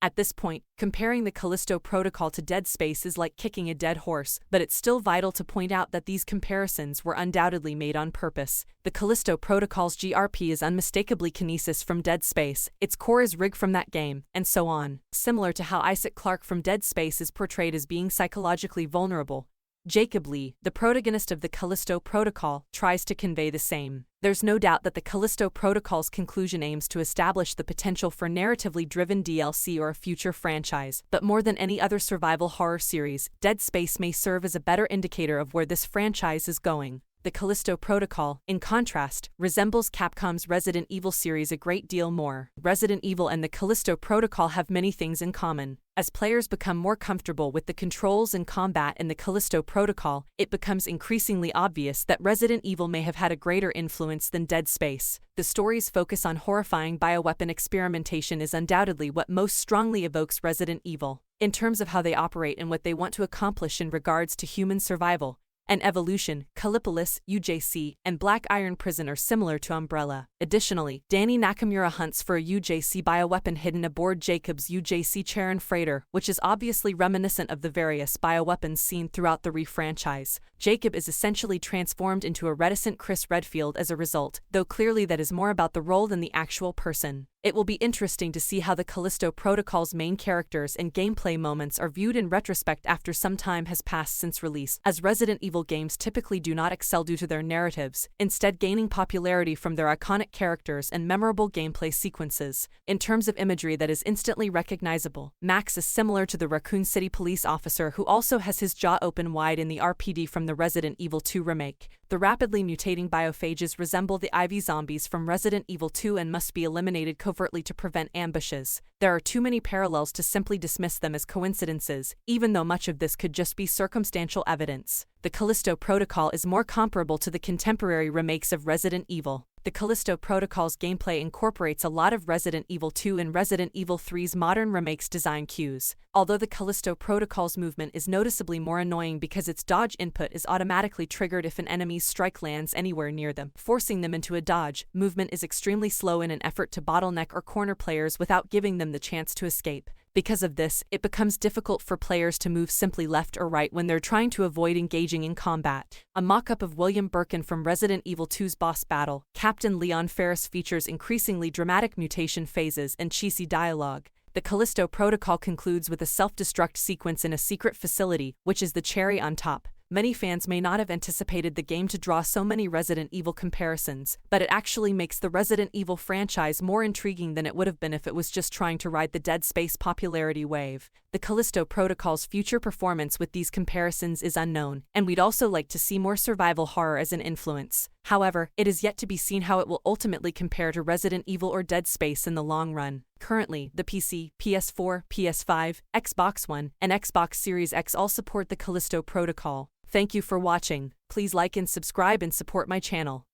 At this point, comparing the Callisto Protocol to Dead Space is like kicking a dead horse, but it's still vital to point out that these comparisons were undoubtedly made on purpose. The Callisto Protocol's GRP is unmistakably Kinesis from Dead Space, its core is Rig from that game, and so on. Similar to how Isaac Clarke from Dead Space is portrayed as being psychologically vulnerable, Jacob Lee, the protagonist of the Callisto Protocol, tries to convey the same. There's no doubt that the Callisto Protocol's conclusion aims to establish the potential for narratively driven DLC or a future franchise, but more than any other survival horror series, Dead Space may serve as a better indicator of where this franchise is going. The Callisto Protocol, in contrast, resembles Capcom's Resident Evil series a great deal more. Resident Evil and the Callisto Protocol have many things in common. As players become more comfortable with the controls and combat in the Callisto Protocol, it becomes increasingly obvious that Resident Evil may have had a greater influence than Dead Space. The story's focus on horrifying bioweapon experimentation is undoubtedly what most strongly evokes Resident Evil. In terms of how they operate and what they want to accomplish in regards to human survival and evolution, Callipolis, UJC, and Black Iron Prison are similar to Umbrella. Additionally, Danny Nakamura hunts for a UJC bioweapon hidden aboard Jacob's UJC Charon freighter, which is obviously reminiscent of the various bioweapons seen throughout the re-franchise. Jacob is essentially transformed into a reticent Chris Redfield as a result, though clearly that is more about the role than the actual person. It will be interesting to see how the Callisto Protocol's main characters and gameplay moments are viewed in retrospect after some time has passed since release, as Resident Evil games typically do not excel due to their narratives, instead gaining popularity from their iconic characters and memorable gameplay sequences. In terms of imagery that is instantly recognizable, Max is similar to the Raccoon City police officer who also has his jaw open wide in the RPD from the Resident Evil 2 remake. The rapidly mutating biophages resemble the Ivy zombies from Resident Evil 2 and must be eliminated covertly to prevent ambushes. There are too many parallels to simply dismiss them as coincidences, even though much of this could just be circumstantial evidence. The Callisto Protocol is more comparable to the contemporary remakes of Resident Evil. The Callisto Protocol's gameplay incorporates a lot of Resident Evil 2 and Resident Evil 3's modern remakes design cues. Although the Callisto Protocol's movement is noticeably more annoying because its dodge input is automatically triggered if an enemy's strike lands anywhere near them, forcing them into a dodge, movement is extremely slow in an effort to bottleneck or corner players without giving them the chance to escape. Because of this, it becomes difficult for players to move simply left or right when they're trying to avoid engaging in combat. A mock-up of William Birkin from Resident Evil 2's boss battle, Captain Leon Ferris, features increasingly dramatic mutation phases and cheesy dialogue. The Callisto Protocol concludes with a self-destruct sequence in a secret facility, which is the cherry on top. Many fans may not have anticipated the game to draw so many Resident Evil comparisons, but it actually makes the Resident Evil franchise more intriguing than it would have been if it was just trying to ride the Dead Space popularity wave. The Callisto Protocol's future performance with these comparisons is unknown, and we'd also like to see more survival horror as an influence. However, it is yet to be seen how it will ultimately compare to Resident Evil or Dead Space in the long run. Currently, the PC, PS4, PS5, Xbox One, and Xbox Series X all support the Callisto Protocol. Thank you for watching. Please like and subscribe and support my channel.